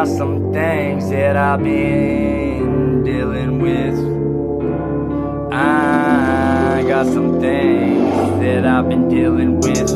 got some things that I've been dealing with. I got some things that I've been dealing with.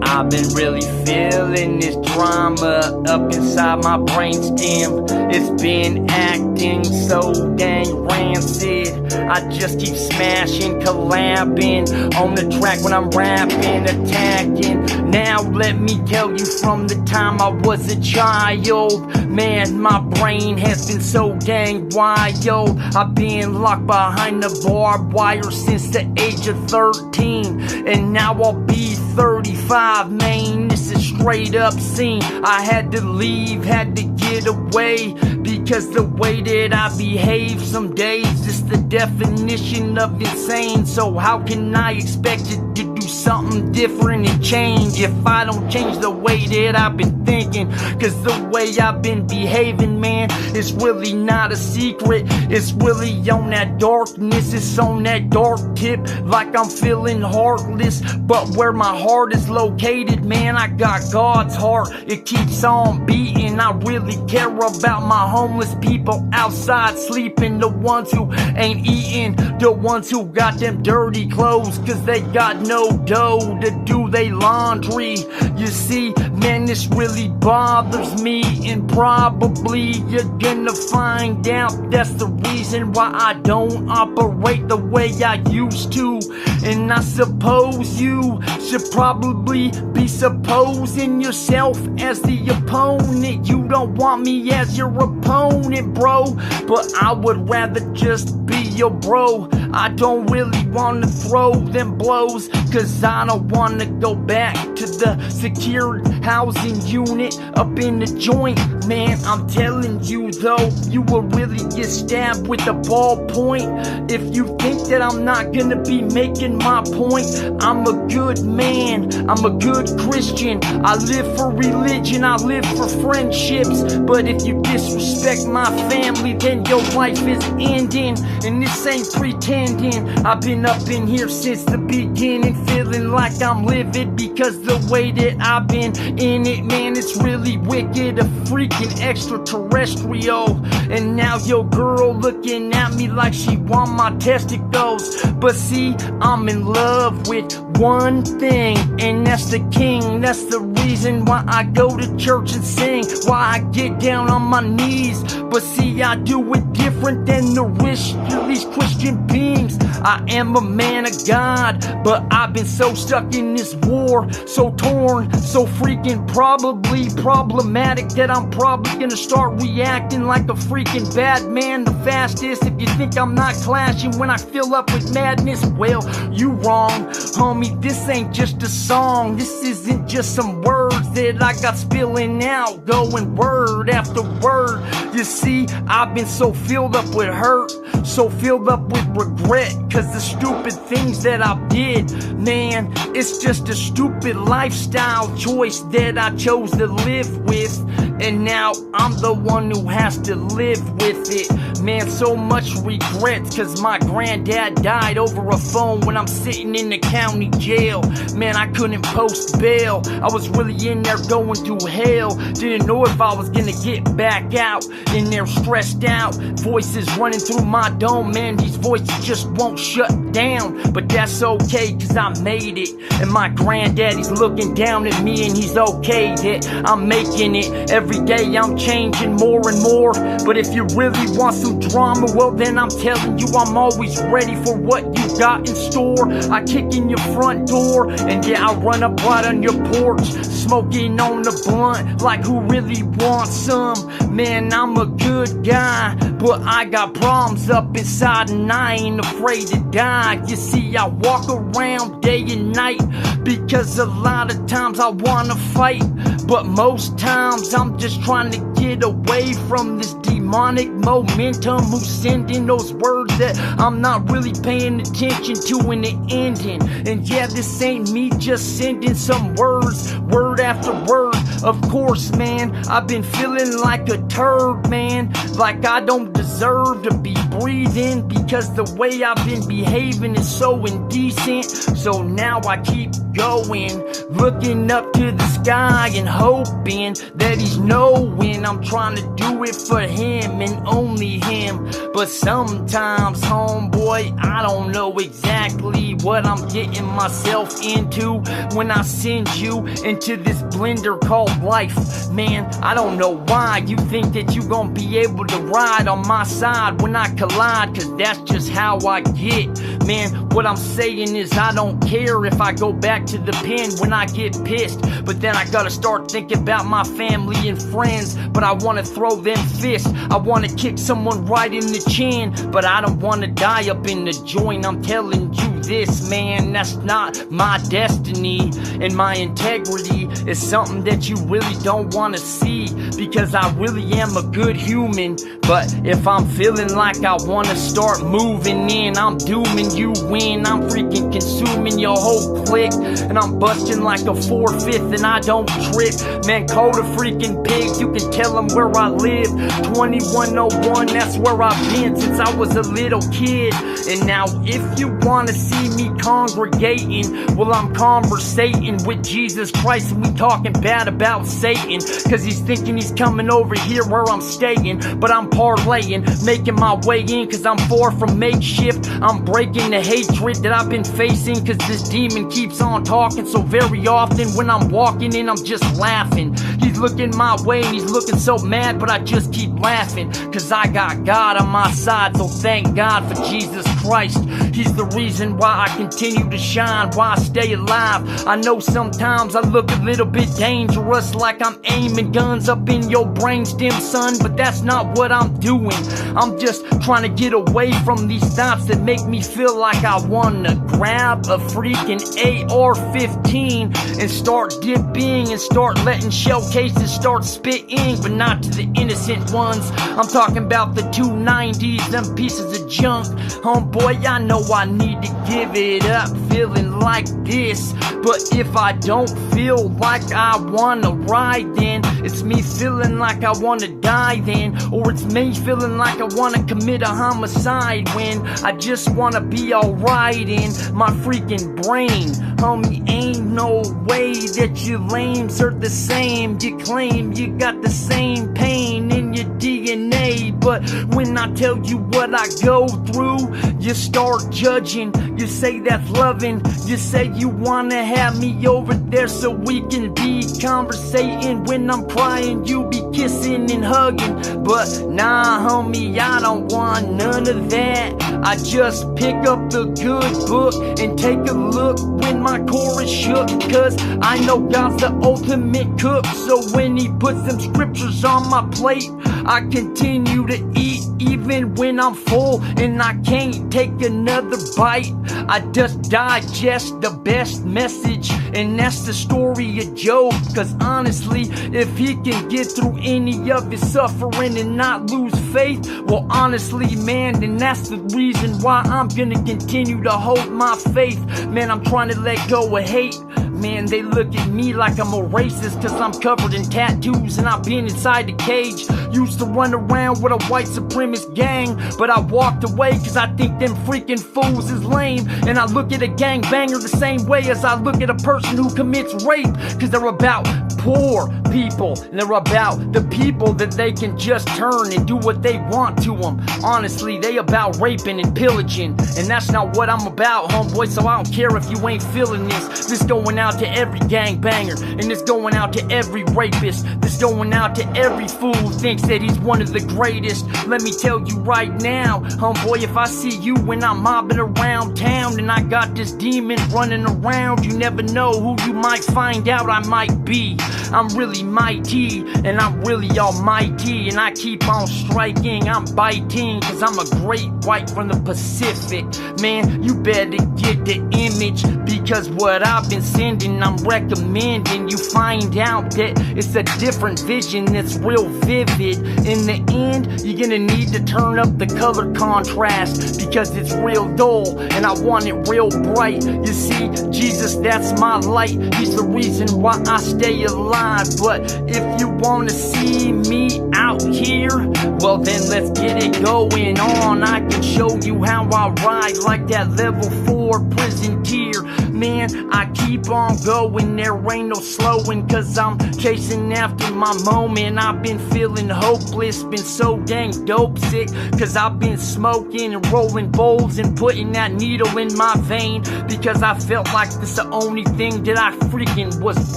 I've been really feeling this drama up inside my brainstem. It's been acting so dang rancid. I just keep smashing, collabing on the track when I'm rapping, attacking. Now let me tell you, from the time I was a child, man, my brain has been so dang wild. I've been locked behind the barbed wire since the age of 13, and now I'll be 35, man. This is straight up scene. I had to leave, had to get away, because the way that I behave some days is the definition of insane. So how can I expect it to do something different and change if I don't change the way that I've been thinking? Cause the way I've been behaving, man, it's really not a secret. It's really on that darkness, it's on that dark tip, like I'm feeling heartless. But where my heart is located, man, I got God's heart. It keeps on beating. I really care about my homeless people outside sleeping, the ones who ain't eating, the ones who got them dirty clothes cause they got no dough to do they laundry. You see, man, this really bothers me, and probably you're gonna find out that's the reason why I don't operate the way I used to. And I suppose you should probably be supposing yourself as the opponent. You don't want me as your opponent, bro, but I would rather just be your bro. I don't really wanna throw them blows, cause I don't wanna go back to the secured housing unit up in the joint. Man, I'm telling you though, you will really get stabbed with a ballpoint if you think that I'm not gonna be making my point. I'm a good man, I'm a good Christian. I live for religion, I live for friendships. But if you disrespect my family, then your life is ending. And this ain't pretending. I've been up in here since the beginning, feeling like I'm livid because the way that I've been in it, man, it's really wicked. A freaking extraterrestrial. And now your girl looking at me like she want my testicles. But see, I'm in love with one thing, and that's the king. That's the reason why I go to church and sing, why I get down on my knees. But see, I do it different than the rich, these Christian beings. I am a man of God, but I've been so stuck in this war, so torn, so freaking probably problematic, that I'm probably gonna start reacting like a freaking bad man the fastest. If you think I'm not clashing when I fill up with madness, well, you wrong, homie. This ain't just a song, this isn't just some words that I got spilling out, going word after word. You see, I've been so filled up with hurt, so filled up with regret, cause the stupid things that I did, man, it's just a stupid lifestyle choice that I chose to live with. And now I'm the one who has to live with it. Man, so much regrets, cause my granddad died over a phone when I'm sitting in the county jail. Man, I couldn't post bail, I was really in there going through hell. Didn't know if I was gonna get back out, in there stressed out, voices running through my dome. Man, these voices just won't shut down. But that's okay, cause I made it, and my granddaddy's looking down at me, and he's okay that I'm making it. Every day I'm changing more and more. But if you really want some drama, well then I'm telling you, I'm always ready for what you got in store. I kick in your front door, and yeah, I run up right on your porch, smoking on the blunt like who really wants some. Man, I'm a good guy, but I got problems up inside, and I ain't afraid to die. You see, I walk around day and night because a lot of times I wanna fight, but most times I'm just trying to get away from this demonic momentum who's sending those words that I'm not really paying attention to in the ending. And yeah, this ain't me just sending some words, word after word. Of course, man, I've been feeling like a turd, man, like I don't deserve to be breathing, because the way I've been behaving is so indecent. So now I keep going, looking up to the sky and hoping that he's knowing I'm trying to do it for him and only him. But sometimes, homeboy, I don't know exactly what I'm getting myself into when I send you into this blender called life. Man, I don't know why you think that you gonna be able to ride on my side when I collide, cause that's just how I get. Man, what I'm saying is I don't care if I go back to the pen when I get pissed, but then I gotta start thinking about my family and friends. But I wanna throw them fists, I wanna kick someone right in the chin, but I don't wanna die up in the joint. I'm telling you this, man, that's not my destiny. And my integrity is something that you really don't wanna see, because I really am a good human. But if I'm feeling like I wanna start moving in, I'm dooming you in. I'm freaking consuming your whole clique, and I'm busting like a 4/5 and I don't trip. Man, call the freaking pigs, you can tell them where I live. 2101, that's where I've been since I was a little kid. And now if you wanna see me congregating, well, I'm conversating with Jesus Christ, and we talking bad about Satan, cause he's thinking he's coming over here where I'm staying. But I'm parlaying, making my way in, cause I'm far from makeshift. I'm breaking the hatred that I've been facing, cause this demon keeps on talking. So very often when I'm walking in, I'm just laughing. He's looking my way and he's looking so mad, but I just keep laughing, cause I got God on my side. So thank God for Jesus Christ. He's the reason why I continue to shine, why I stay alive. I know sometimes I look a little bit dangerous, like I'm aiming guns up in your brainstem, son, but that's not what I'm doing. I'm just trying to get away from these thoughts that make me feel like I wanna grab a freaking AR-15 and start dipping and start letting shell cases start spitting, but not to the innocent ones. I'm talking about the 290s, them pieces of junk. Homeboy, I know I need to give it up, feeling like this. But if I don't feel like I wanna ride, then it's me feeling like I wanna die then. Or it's me feeling like I wanna commit a homicide when I just wanna be alright in my freaking brain. Homie, ain't no way that you lames are the same. You claim you got the same pain in your DNA, but when I tell you what I go through, you start judging. You say that's loving, you say you wanna have me over there so we can be conversating. When I'm crying, you be kissing and hugging. But nah, homie, I don't want none of that. I just pick up the good book and take a look when my core is shook, cause I know God's the ultimate cook. So when he puts them scriptures on my plate, I continue to eat even when I'm full and I can't take another bite. I just digest the best message, and that's the story of Job. Cause honestly, if he can get through any of his suffering and not lose faith, well honestly, man, then that's the reason why I'm gonna continue to hold my faith. Man, I'm trying to let go of hate. Man, they look at me like I'm a racist cause I'm covered in tattoos and I've been inside the cage. Used to run around with a white supremacist gang, but I walked away cause I think them freaking fools is lame. And I look at a gangbanger the same way as I look at a person who commits rape, cause they're about poor people and they're about the people that they can just turn and do what they want to them. Honestly, they about raping and pillaging, and that's not what I'm about, homeboy. So I don't care if you ain't feeling this. This going out to every gangbanger, and it's going out to every rapist. This going out to every fool who thinks that he's one of the greatest. Let me tell you right now, homeboy, if I see you when I'm mobbing around town and I got this demon running around, you never know who you might find out I might be. I'm really mighty and I'm really almighty, and I keep on striking, I'm biting, cause I'm a great white from the Pacific. Man, you better get the image, because what I've been sending, I'm recommending you find out that it's a different vision that's real vivid. In the end, you're gonna need to turn up the color contrast, because it's real dull and I want it real bright. You see, Jesus, that's my light. He's the reason why I stay alive. alive. But if you wanna see me out here, well then let's get it going on. I can show you how I ride like that level 4 prison tier. Man, I keep on going, there ain't no slowing, cause I'm chasing after my moment. I've been feeling hopeless, been so dang dope sick, cause I've been smoking and rolling bowls and putting that needle in my vein, because I felt like this the only thing that I freaking was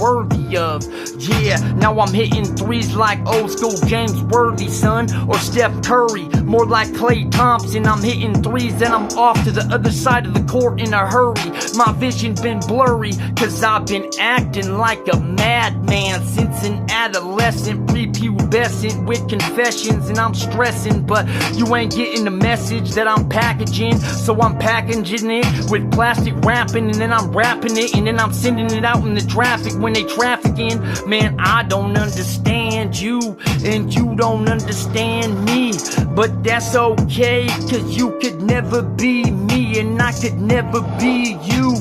worthy of. Yeah, now I'm hitting threes like old school James Worthy, son, or Steph Curry, more like Klay Thompson. I'm hitting threes and I'm off to the other side of the court in a hurry. My vision been blurry, cause I've been acting like a madman since an adolescent, prepubescent, with confessions, and I'm stressing, but you ain't getting the message that I'm packaging. So I'm packaging it with plastic wrapping, and then I'm wrapping it, and then I'm sending it out in the traffic when they trafficking. Man, I don't understand you, and you don't understand me, but that's okay, cause you could never be me, and I could never be you.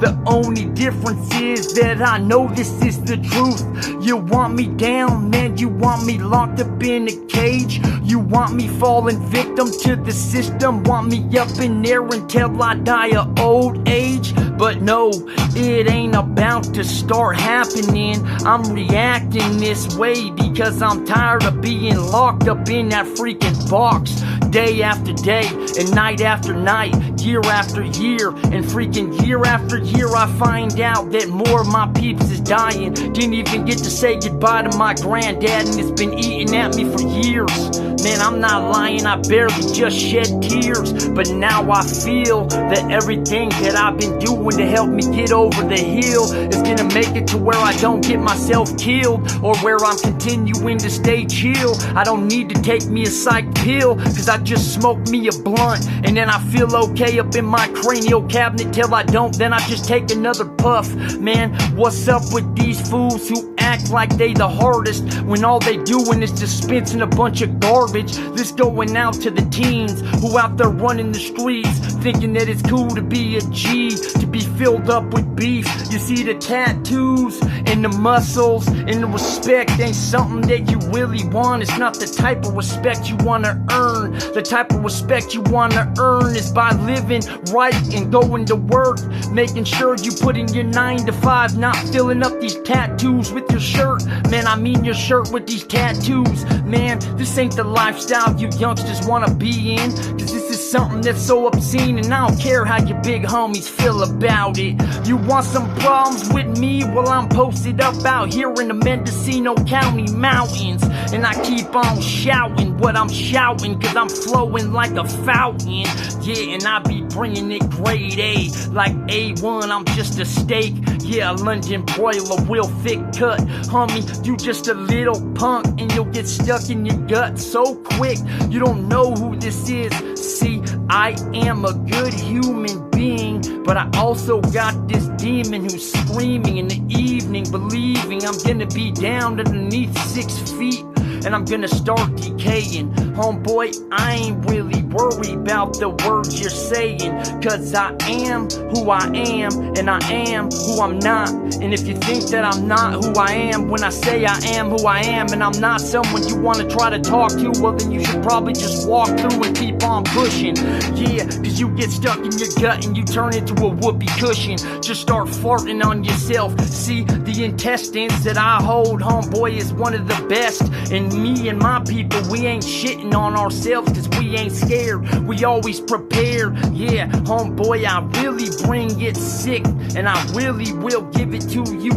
The only difference is that I know this is the truth. You want me down, man, you want me locked up in a cage. You want me falling victim to the system, want me up in there until I die of old age. But no, it ain't about to start happening. I'm reacting this way because I'm tired of being locked up in that freaking box, day after day and night after night, year after year, and freaking year after year I find out that more of my peeps is dying. Didn't even get to say goodbye to my granddad, and it's been eating at me for years. Man, I'm not lying, I barely just shed tears, but now I feel that everything that I've been doing to help me get over the hill is gonna make it to where I don't get myself killed, or where I'm continuing to stay chill. I don't need to take me a psych pill, cause I just smoked me a blunt, and then I feel okay up in my cranial cabinet. Till I don't, then I just take another puff. Man, what's up with these fools who act like they the hardest when all they doing is dispensing a bunch of garbage? This going out to the teens who out there running the streets, thinking that it's cool to be a G, to be filled up with beef. You see, the tattoos and the muscles and the respect ain't something that you really want. It's not the type of respect you wanna earn. The type of respect you wanna earn is by living right and going to work, making sure you put in your 9 to 5, not filling up these tattoos with your shirt. Man, I mean your shirt with these tattoos. Man, this ain't the lifestyle you youngsters wanna be in, cause this is something that's so obscene, and I don't care how your big homies feel about it. You want some problems with me? Well, I'm posted up out here in the Mendocino County mountains, and I keep on shouting what I'm shouting, cause I'm flowing like a fountain. Yeah, and I be bringing it grade A, like A1, I'm just a steak. Yeah, a London broiler, real thick cut. Homie, you just a little punk, and you'll get stuck in your gut so quick. You don't know who this is. See, I am a good human being, but I also got this demon who's screaming in the evening, believing I'm gonna be down underneath 6 feet, and I'm gonna start decaying. Homeboy, I ain't really worried about the words you're saying, cause I am who I am, and I am who I'm not. And if you think that I'm not who I am when I say I am who I am, and I'm not someone you wanna try to talk to, well then you should probably just walk through and keep on pushing. Yeah, cause you get stuck in your gut and you turn into a whoopee cushion. Just start farting on yourself. See, the intestines that I hold, homeboy, is one of the best. And me and my people, we ain't shitting on ourselves, cause we ain't scared, we always prepared. Yeah, homeboy, I really bring it sick, and I really will give it to you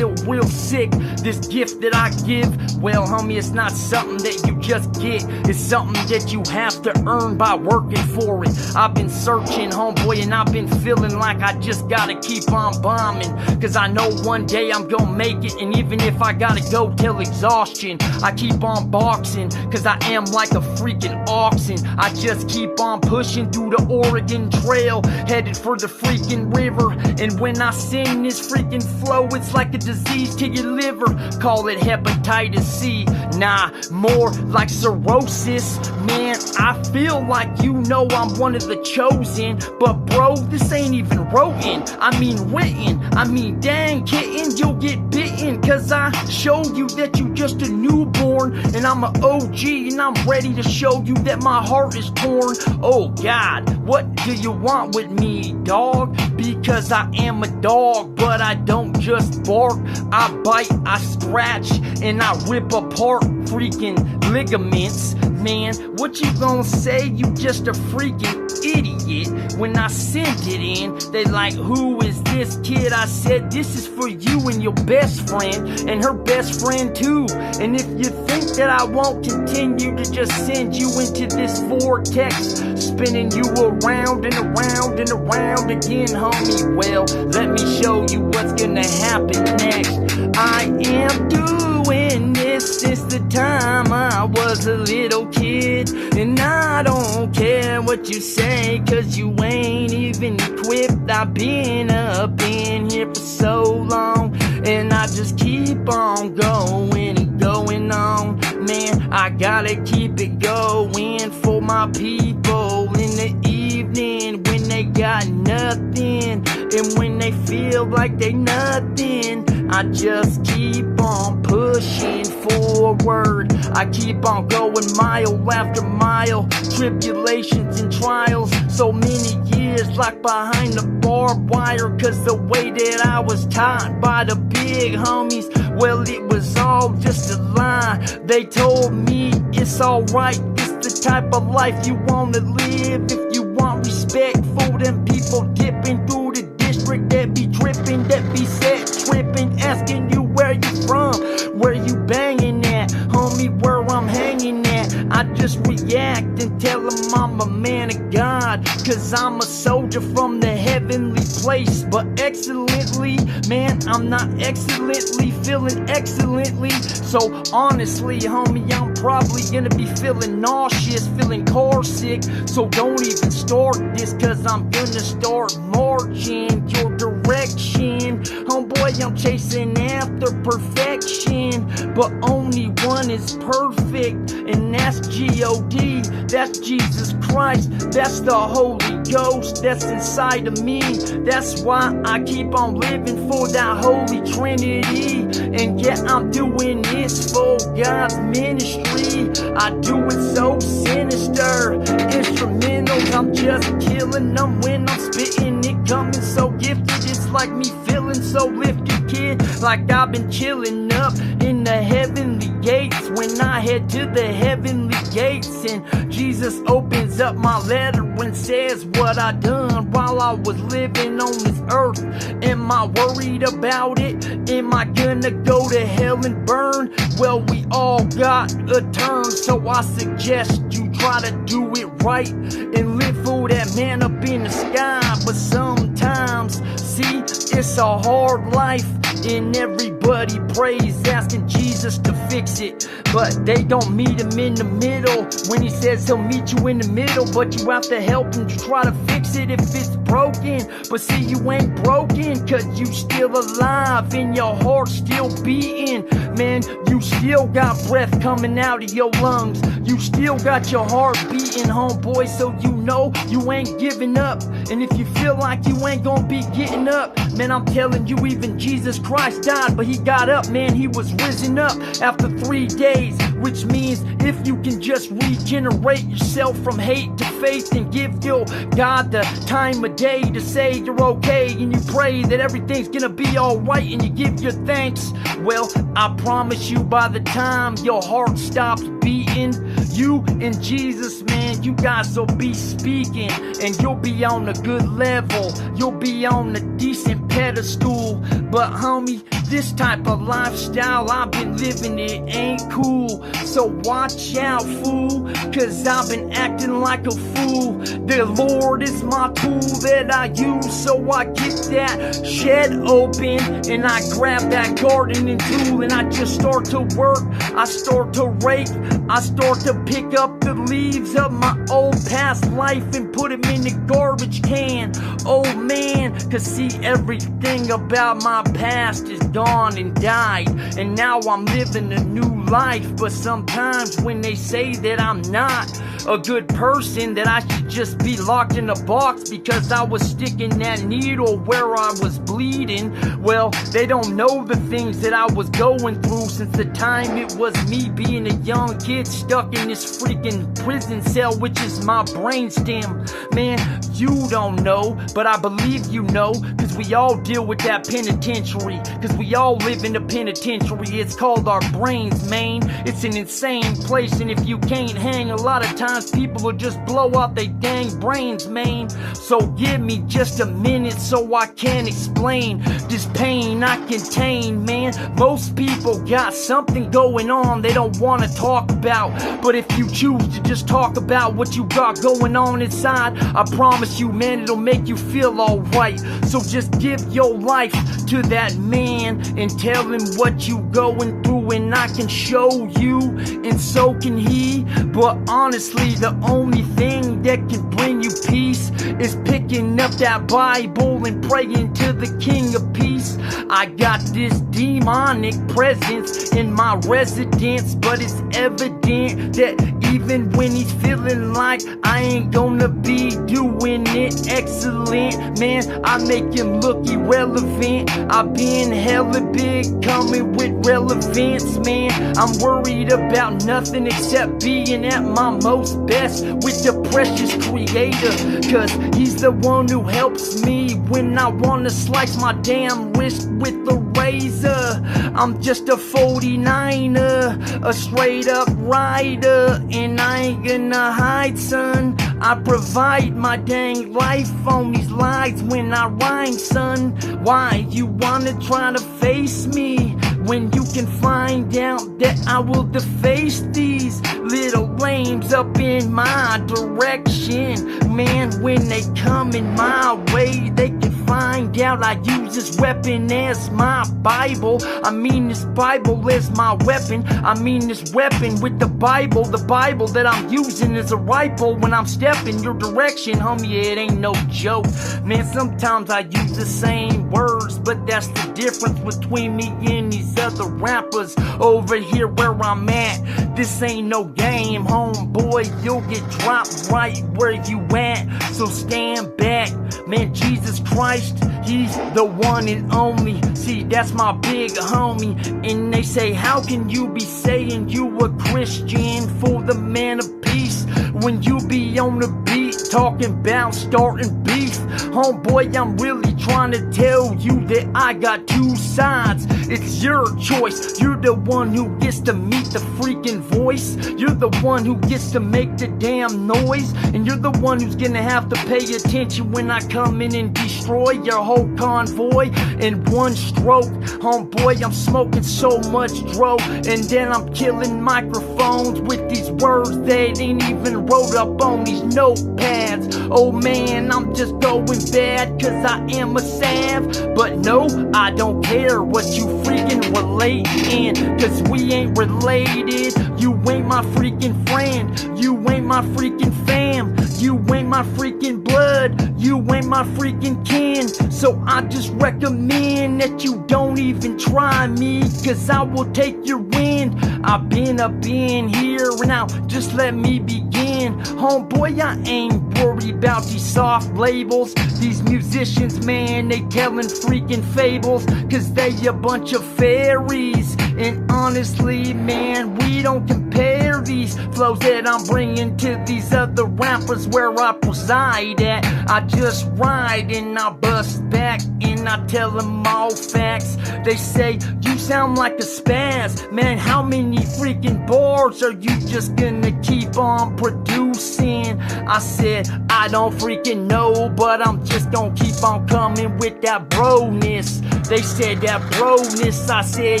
real sick. This gift that I give, well homie, it's not something that you just get, it's something that you have to earn by working for it. I've been searching, homeboy, and I've been feeling like I just gotta keep on bombing, cause I know one day I'm gonna make it, and even if I gotta go till exhaustion, I keep on boxing, cause I am like a freaking oxen. I just keep on pushing through the Oregon Trail, headed for the freaking river. And when I sing this freaking flow, it's like a disease to your liver. Call it hepatitis C, nah, more like cirrhosis. Man, I feel like you know I'm one of the chosen, but bro, this ain't even written, I mean written. I mean, dang kitten, you'll get bitten, cause I showed you that you just a newborn, and I'm a OG, and I'm ready to show you that my heart is torn. Oh God, what do you want with me, dog? Because I am a dog, but I don't just bark. I bite, I scratch, and I rip apart freaking ligaments. Man, what you gonna say? You just a freaking idiot. When I sent it in, they like, who is this kid? I said, this is for you and your best friend, and her best friend too. And if you think that I won't continue to just send you into this vortex, spinning you around and around and around again, homie, well, let me show you what's gonna happen next. I am doing this since the time I was a little kid, and I don't care what you say, cause you ain't even equipped. I've been up in here for so long, and I just keep on going and going on. Man, I gotta keep it going for my people in the evening when they got nothing, and when they feel like they nothing, I just keep on pushing forward. I keep on going mile after mile, tribulations and trials, so many years locked behind the barbed wire, cause the way that I was taught by the big homies, well, it was all just a lie. They told me it's alright, this the type of life you wanna live. If you want respect for them people dipping through the district, that be dripping, that be set tripping, asking you where you from, where you banging at, homie, where I'm hanging at. I just react and tell them I'm a man of God, cause I'm a soldier from the heavenly place. But excellently, man, I'm not excellently feeling excellently. So honestly, homie, I'm probably gonna be feeling nauseous, feeling car sick. So don't even start this, cause I'm gonna start marching your direction. Homeboy, I'm chasing after perfection, but only one is perfect, and that's G-O-D, that's Jesus Christ, that's the Holy Ghost that's inside of me. That's why I keep on living for that Holy Trinity, and yeah, I'm doing this for God's ministry. I do it so sinister, instrumentals, I'm just killing them when I'm spitting it, coming so gifted, it's like me feeling so lifted, kid, like I've been chilling up in the heavenly gates. When I head to the heavenly gates, and Jesus opens up my letter and says what I done while I was living on this earth. Am I worried about it? Am I gonna go to hell and burn? Well, we all got a turn, so I suggest you try to do it right and live for that man up in the sky. But sometimes, see, it's a hard life, and everybody prays asking Jesus to fix it, but they don't meet him in the middle when he says he'll meet you in the middle. But you have to help him to try to fix it if it's broken. But see, you ain't broken, cause you still alive and your heart still beating. Man, you still got breath coming out of your lungs, you still got your heart beating, homeboy, so you know you ain't giving up. And if you feel like you ain't gonna be getting up, man, I'm telling you, even Jesus Christ died, but he got up, man, he was risen up after 3 days. Which means if you can just regenerate yourself from hate to faith, and give your God the time of day to say you're okay, and you pray that everything's gonna be alright, and you give your thanks, well, I promise you, by the time your heart stops beating, you and Jesus, man, you guys will be speaking, and you'll be on a good level, you'll be on a decent pedestal. But homie, this type of lifestyle I've been living, it ain't cool. So watch out, fool, cause I've been acting like a fool. The Lord is my tool that I use, so I get that shed open and I grab that gardening tool and I just start to work. I start to rake, I start to pick up the leaves of my old past life and put them in the garbage can. Oh man, cause see, everything about my past is gone and died, and now I'm living a new life. But sometimes when they say that I'm not a good person, that I should just be locked in a box because I was sticking that needle where I was bleeding, well, they don't know the things that I was going through since the time it was me being a young kid stuck in this freaking prison cell, which is my brainstem. Man, you don't know, but I believe you know, cause we all deal with that penitentiary, cause we all live in the penitentiary. It's called our brains, man. It's an insane place, and if you can't hang, a lot of times people will just blow out they dang brains, man. So give me just a minute so I can explain this pain I contain, man. Most people got something going on they don't want to talk about, but if you choose to just talk about what you got going on inside, I promise you, man, it'll make you feel alright. So just give your life to that man and tell him what you going through, and I can show you, and so can he. But honestly, the only thing that can bring you peace is picking up that Bible and praying to the King of Peace. I got this demonic presence in my residence, but it's evident that even when he's feeling like I ain't gonna be doing it excellent, man, I make him look irrelevant. I've been hella big, coming with relevance, man. I'm worried about nothing except being at my most best with the precious creator, cause he's the one who helps me when I wanna slice my damn wrist with a razor. I'm just a 49er, a straight up rider, and I ain't gonna hide, son. I provide my dang life on these lies when I rhyme, son. Why you wanna try to face me when you can find out that I will deface these little lames up in my direction? Man, when they come in my way, they can find out I use this weapon as my Bible. I mean this Bible as my weapon. I mean this weapon with the Bible that I'm using as a rifle when I'm stepping your direction, homie. It ain't no joke, man. Sometimes I use the same words, but that's the difference between me and these other rappers over here where I'm at. This ain't no game, homeboy. You'll get dropped right where you at. So stand back, man. Jesus Christ, he's the one and only. See, that's my big homie. And they say, how can you be saying you a Christian for the man of peace when you be on the beat talking about starting beef? Homeboy, I'm really trying to tell you that I got two sides. It's your choice. You're the one who gets to meet the freaking voice. You're the one who gets to make the damn noise, and you're the one who's gonna have to pay attention when I come in and destroy your whole convoy in one stroke. Homeboy, I'm smoking so much dro, and then I'm killing microphones with these words that ain't even wrote up on these notepads. Oh man, I'm just going bad cause I am a sav. But no, I don't care what you freaking relating, cause we ain't related. You ain't my freaking friend, you ain't my freaking fam, you ain't my freaking blood, you ain't my freaking kin. So I just recommend that you don't even try me, cause I will take your wind. I've been up in here, now just let me begin. Homeboy, I ain't worried about these soft labels. These musicians, man, they telling freaking fables, cause they a bunch of fairies. And honestly, man, we don't compare these flows that I'm bringing to these other rappers where I preside at. I just ride and I bust back and I tell them all facts. They say, you sound like a spaz. Man, how many freaking bars are you just gonna keep on producing? I said, I don't freaking know, but I'm just gonna keep on coming with that broness. They said that broness, I said,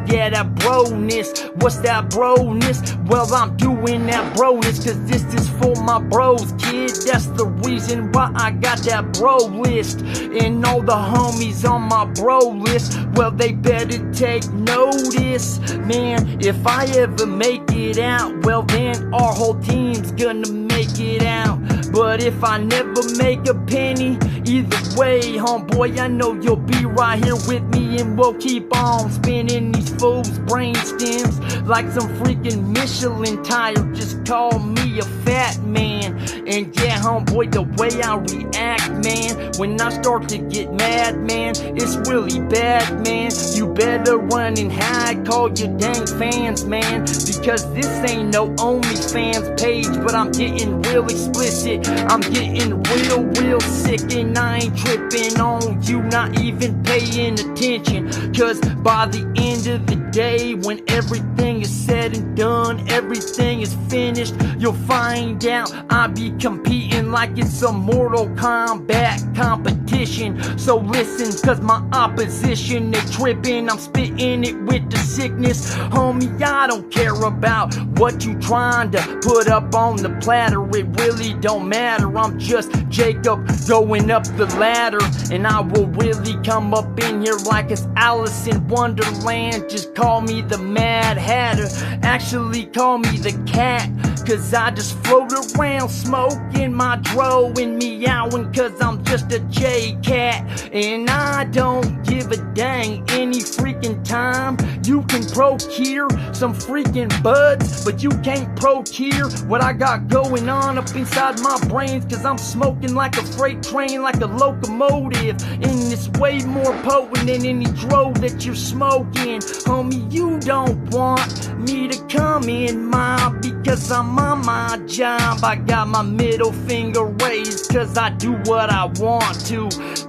yeah, that broness. What's that broness? Well, I'm doing that broness, cause this is for my bros, kid. That's the reason why I got that bro list. And all the homies on my bro list, well, they better take notice. Man, if I ever make it out, well, then our whole team's gonna make it out. But if I never make a penny, either way, homeboy, I know you'll be right here with me, and we'll keep on spinning these fools' brain stems like some freaking Michelin tire. Just call me a fat man. And yeah, homeboy, the way I react, man, when I start to get mad, man, it's really bad, man. You better run and hide, call your dang fans, man, because this ain't no OnlyFans page. But I'm getting real explicit, I'm getting real sick, and I ain't tripping on you not even paying attention. Cause by the end of the day, when everything is said and done, everything is finished, you'll find out I be competing like it's a Mortal Kombat competition. So listen, cause my opposition, they tripping, I'm spitting it with the sickness. Homie, I don't care about what you trying to put up on the platter, it really don't matter. I'm just Jacob going up the ladder, and I will really come up in here like it's Alice in Wonderland. Just call me the Mad Hatter, actually call me the cat, cause I just float around smoking my dro and meowing, cause I'm just a J-cat. And I don't give a dang any freaking time. You can procure some freaking buds, but you can't procure what I got going on up inside my brains, cause I'm smoking like a freight train, like a locomotive, and it's way more potent than any dro that you're smoking. Homie, you don't want me to come in mob, because I'm on my job. I got my middle finger raised, cause I do what I want to.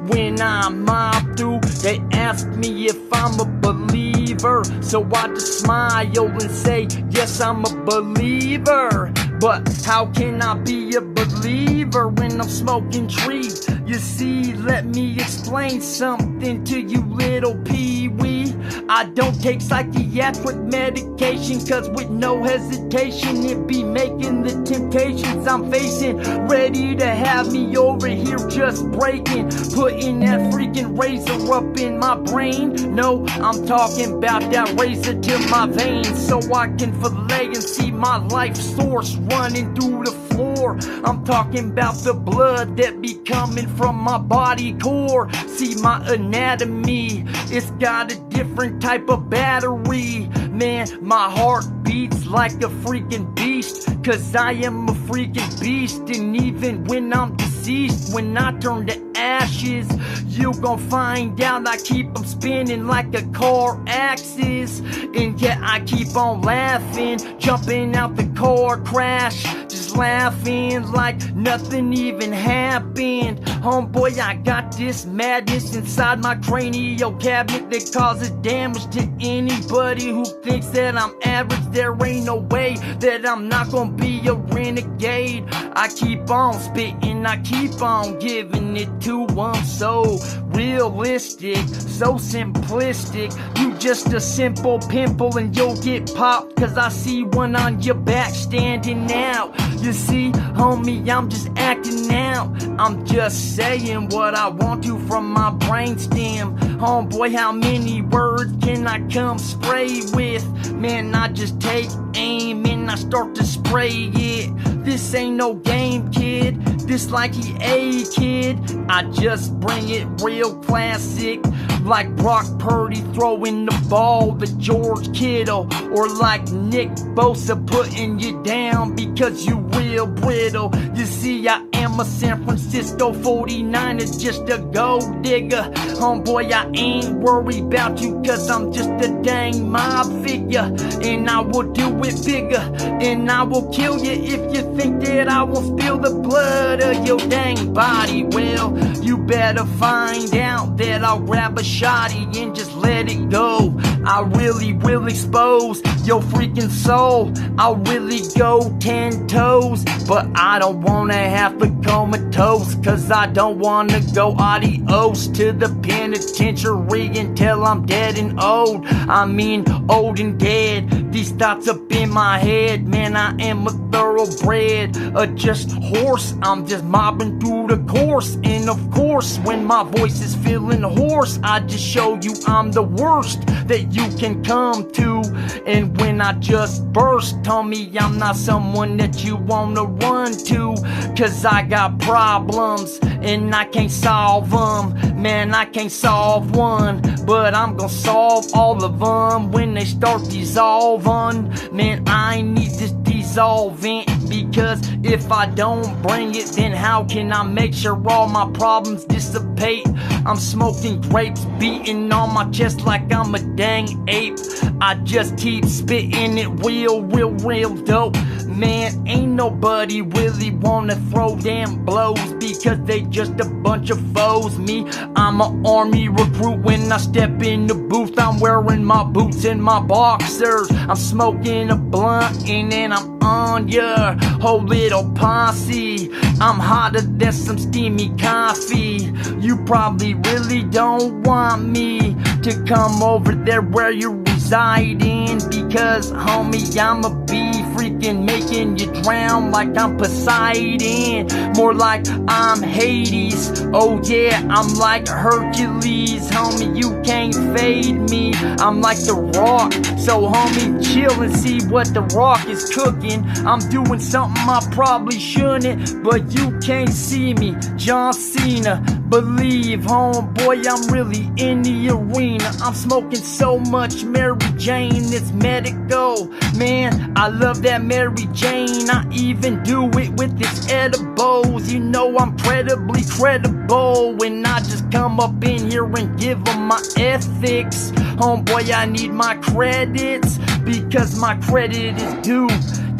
When I mob through, they ask me if I'm a believer, so I just smile and say, yes, I'm a believer. But how can I be a believer when I'm smoking trees? You see, let me explain something to you, little pee-wee. I don't take psychiatric medication, cause with no hesitation it be making the temptations I'm facing ready to have me over here just breaking, putting that freaking razor up in my brain. No, I'm talking about that razor to my veins, so I can fillet and see my life source running through the floor. I'm talking about the blood that be coming from my body core. See my anatomy, it's got a different type of battery. Man, my heart beats like a freaking beast, cause I am a freaking beast. And even when I'm deceased, when I turn to ashes, you gon' find out I keep them spinning like a car axis. And yeah, I keep on laughing, jumping out the car crash, just laughing like nothing even happened. Homeboy, I got this madness inside my cranial cabinet that causes damage to anybody who thinks that I'm average. There ain't no way that I'm not gonna be a renegade. I keep on spitting, I keep on giving it to them. So realistic, so simplistic. You just a simple pimple and you'll get popped, cause I see one on your back standing out. You see, homie, I'm just acting out. I'm just saying what I want to from my brainstem. Homeboy, how many words can I come spray with? Man, I just take aim and I start to spray it. This ain't no game, kid, this like EA, kid. I just bring it real classic, like Brock Purdy throwing the ball to George Kittle, or like Nick Bosa putting you down because you real brittle. You see, I am am a San Francisco 49er, just a gold digger. Homeboy, I ain't worried about you, cause I'm just a dang mob figure. And I will do it bigger, and I will kill you if you think that I won't spill the blood of your dang body. Well, you better find out that I'll grab a shotty and just let it go. I really will expose your freaking soul. I'll really go 10 toes, but I don't wanna have to comatose, cause I don't wanna go adios to the penitentiary until I'm dead and old. I mean old and dead. These thoughts up in my head, man, I am a thoroughbred, just horse. I'm just mobbing through the course, and of course when my voice is feeling hoarse, I just show you I'm the worst that you can come to. And when I just burst, tell me I'm not someone that you wanna run to, cause I got problems and I can't solve them. Man, I can't solve one, but I'm gonna solve all of them when they start dissolving. Man, I need this dissolvent, because if I don't bring it, then how can I make sure all my problems dissipate? I'm smoking grapes, beating on my chest like I'm a dang ape. I just keep spitting it real dope. Man, ain't nobody really wanna throw damn blows, because they just a bunch of foes. Me, I'm an army recruit. When I step in the booth, I'm wearing my boots and my boxers. I'm smoking a blunt and then I'm on your whole little posse. I'm hotter than some steamy coffee. You probably really don't want me to come over there where you're residing, because homie, I'ma be freaking making you drown like I'm Poseidon, more like I'm Hades. Oh yeah, I'm like Hercules, homie, you can't fade me. I'm like The Rock, so homie, chill and see what The Rock is cooking. I'm doing something I probably shouldn't, but you can't see me. John Cena, believe, homeboy, I'm really in the arena. I'm smoking so much Mary Jane, it's medical. Man, I love that Mary Jane. I even do it with its edibles. You know I'm incredibly credible when I just come up in here and give them my ethics. Homeboy, I need my credits, because my credit is due.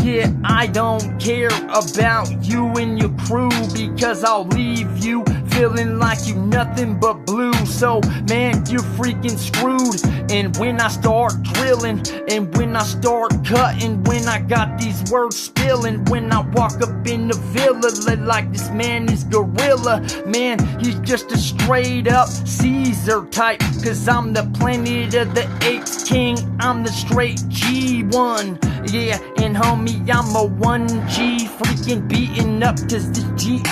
Yeah, I don't care about you and your crew, because I'll leave you feeling like you nothing but blue. So man, you're freaking screwed. And when I start drilling, and when I start cutting, when I got these words spilling, when I walk up in the villa like this man is gorilla, man, he's just a straight up Caesar type, cause I'm the Planet of the Apes king. I'm the straight G1. Yeah, and homie, I'm a 1G freaking beating up, cause the G